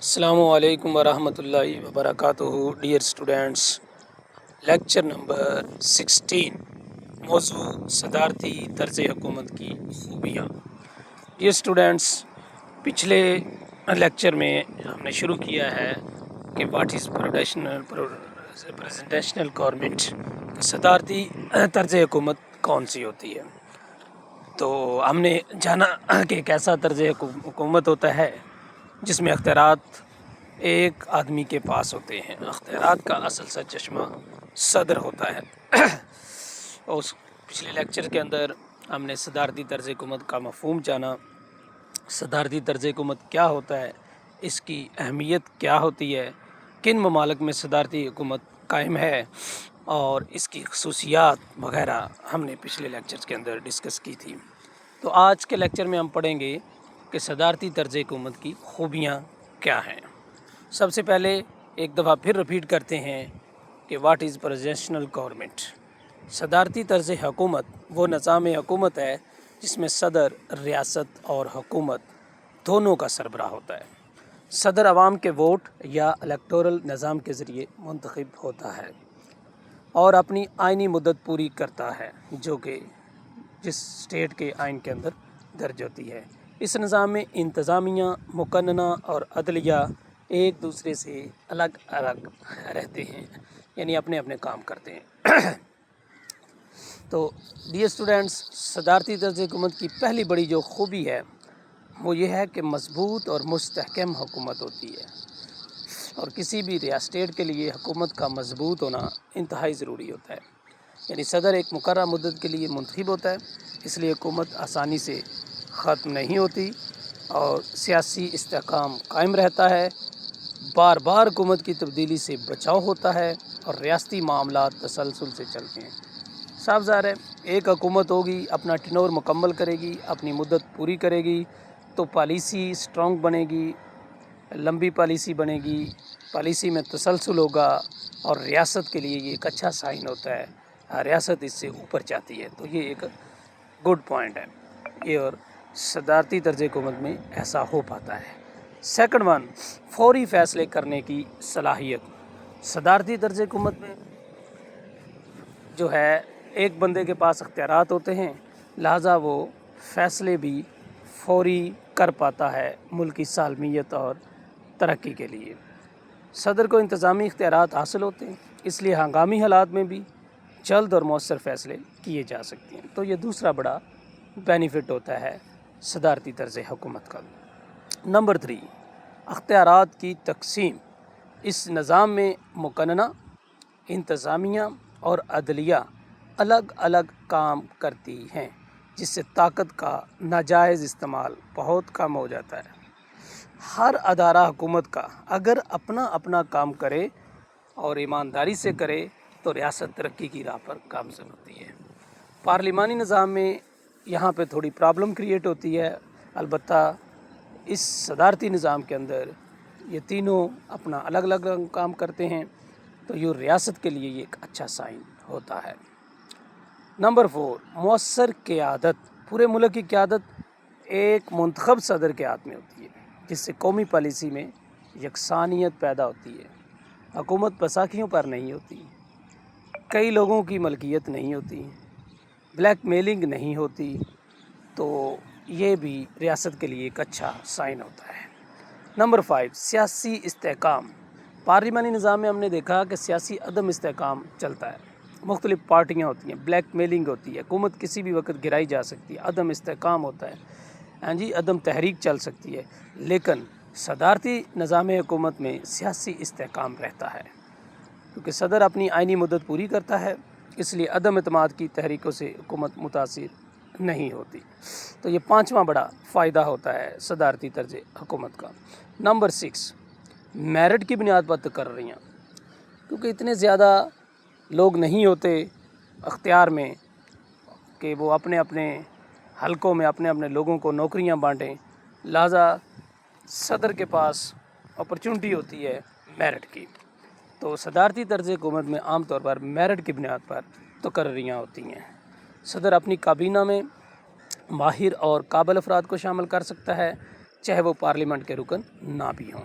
السلام علیکم ورحمۃ اللہ وبرکاتہ ڈیئر اسٹوڈینٹس، لیکچر نمبر 16، موضوع صدارتی طرز حکومت کی خوبیاں۔ ڈیئر اسٹوڈینٹس، پچھلے لیکچر میں ہم نے شروع کیا ہے کہ واٹ از پریزیڈنشل گورنمنٹ، صدارتی طرز حکومت کون سی ہوتی ہے۔ تو ہم نے جانا کہ ایک ایسا طرز حکومت ہوتا ہے جس میں اختیارات ایک آدمی کے پاس ہوتے ہیں۔ اختیارات کا اصل سا چشمہ صدر ہوتا ہے۔ اور پچھلے لیکچر کے اندر ہم نے صدارتی طرز حکومت کا مفہوم جانا، صدارتی طرز حکومت کیا ہوتا ہے، اس کی اہمیت کیا ہوتی ہے، کن ممالک میں صدارتی حکومت قائم ہے، اور اس کی خصوصیات وغیرہ ہم نے پچھلے لیکچر کے اندر ڈسکس کی تھی۔ تو آج کے لیکچر میں ہم پڑھیں گے کہ صدارتی طرز حکومت کی خوبیاں کیا ہیں۔ سب سے پہلے ایک دفعہ پھر رپیٹ کرتے ہیں کہ واٹ از پریزیڈنشل گورنمنٹ۔ صدارتی طرز حکومت وہ نظام حکومت ہے جس میں صدر ریاست اور حکومت دونوں کا سربراہ ہوتا ہے۔ صدر عوام کے ووٹ یا الیکٹورل نظام کے ذریعے منتخب ہوتا ہے اور اپنی آئینی مدت پوری کرتا ہے، جو کہ جس اسٹیٹ کے آئین کے اندر درج ہوتی ہے۔ اس نظام میں انتظامیہ، مقننہ اور عدلیہ ایک دوسرے سے الگ الگ رہتے ہیں، یعنی اپنے اپنے کام کرتے ہیں۔ تو ڈیئر اسٹوڈینٹس، صدارتی طرز حکومت کی پہلی بڑی جو خوبی ہے وہ یہ ہے کہ مضبوط اور مستحکم حکومت ہوتی ہے، اور کسی بھی اسٹیٹ کے لیے حکومت کا مضبوط ہونا انتہائی ضروری ہوتا ہے۔ یعنی صدر ایک مقررہ مدت کے لیے منتخب ہوتا ہے، اس لیے حکومت آسانی سے ختم نہیں ہوتی اور سیاسی استحکام قائم رہتا ہے۔ بار بار حکومت کی تبدیلی سے بچاؤ ہوتا ہے اور ریاستی معاملات تسلسل سے چلتے ہیں۔ صاف ظاہر ہے، ایک حکومت ہوگی، اپنا ٹینور مکمل کرے گی، اپنی مدت پوری کرے گی، تو پالیسی سٹرونگ بنے گی، لمبی پالیسی بنے گی، پالیسی میں تسلسل ہوگا، اور ریاست کے لیے یہ ایک اچھا سائن ہوتا ہے، ریاست اس سے اوپر جاتی ہے۔ تو یہ ایک گڈ پوائنٹ ہے، یہ اور صدارتی طرز حکومت میں ایسا ہو پاتا ہے۔ سیکنڈ ون، فوری فیصلے کرنے کی صلاحیت۔ صدارتی طرز حکومت میں جو ہے ایک بندے کے پاس اختیارات ہوتے ہیں، لہٰذا وہ فیصلے بھی فوری کر پاتا ہے ملکی سالمیت اور ترقی کے لیے۔ صدر کو انتظامی اختیارات حاصل ہوتے ہیں، اس لیے ہنگامی حالات میں بھی جلد اور مؤثر فیصلے کیے جا سکتے ہیں۔ تو یہ دوسرا بڑا بینیفٹ ہوتا ہے صدارتی طرز حکومت کا۔ نمبر 3، اختیارات کی تقسیم۔ اس نظام میں مقننہ، انتظامیہ اور عدلیہ الگ الگ کام کرتی ہیں، جس سے طاقت کا ناجائز استعمال بہت کم ہو جاتا ہے۔ ہر ادارہ حکومت کا اگر اپنا اپنا کام کرے اور ایمانداری سے کرے تو ریاست ترقی کی راہ پر گامزن ہوتی ہے۔ پارلیمانی نظام میں یہاں پہ تھوڑی پرابلم کریٹ ہوتی ہے، البتہ اس صدارتی نظام کے اندر یہ تینوں اپنا الگ الگ کام کرتے ہیں، تو یہ ریاست کے لیے یہ ایک اچھا سائن ہوتا ہے۔ نمبر 4، مؤثر قیادت۔ پورے ملک کی قیادت ایک منتخب صدر کے ہاتھ میں ہوتی ہے، جس سے قومی پالیسی میں یکسانیت پیدا ہوتی ہے۔ حکومت بیساکھیوں پر نہیں ہوتی، کئی لوگوں کی ملکیت نہیں ہوتی، بلیک میلنگ نہیں ہوتی، تو یہ بھی ریاست کے لیے ایک اچھا سائن ہوتا ہے۔ نمبر 5، سیاسی استحکام۔ پارلیمانی نظام میں ہم نے دیکھا کہ سیاسی عدم استحکام چلتا ہے، مختلف پارٹیاں ہوتی ہیں، بلیک میلنگ ہوتی ہے، حکومت کسی بھی وقت گرائی جا سکتی ہے، عدم استحکام ہوتا ہے، عدم تحریک چل سکتی ہے۔ لیکن صدارتی نظام حکومت میں سیاسی استحکام رہتا ہے، کیونکہ صدر اپنی آئینی مدت پوری کرتا ہے، اس لیے عدم اعتماد کی تحریکوں سے حکومت متاثر نہیں ہوتی۔ تو یہ پانچواں بڑا فائدہ ہوتا ہے صدارتی طرز حکومت کا۔ نمبر 6، میرٹ کی بنیاد پر تقرریاں۔ کیونکہ اتنے زیادہ لوگ نہیں ہوتے اختیار میں کہ وہ اپنے اپنے حلقوں میں اپنے اپنے لوگوں کو نوکریاں بانٹیں، لہٰذا صدر کے پاس اپرچونٹی ہوتی ہے میرٹ کی۔ تو صدارتی طرز حکومت میں عام طور پر میرٹ کی بنیاد پر تقرریاں ہوتی ہیں۔ صدر اپنی کابینہ میں ماہر اور قابل افراد کو شامل کر سکتا ہے، چاہے وہ پارلیمنٹ کے رکن نہ بھی ہوں۔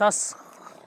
10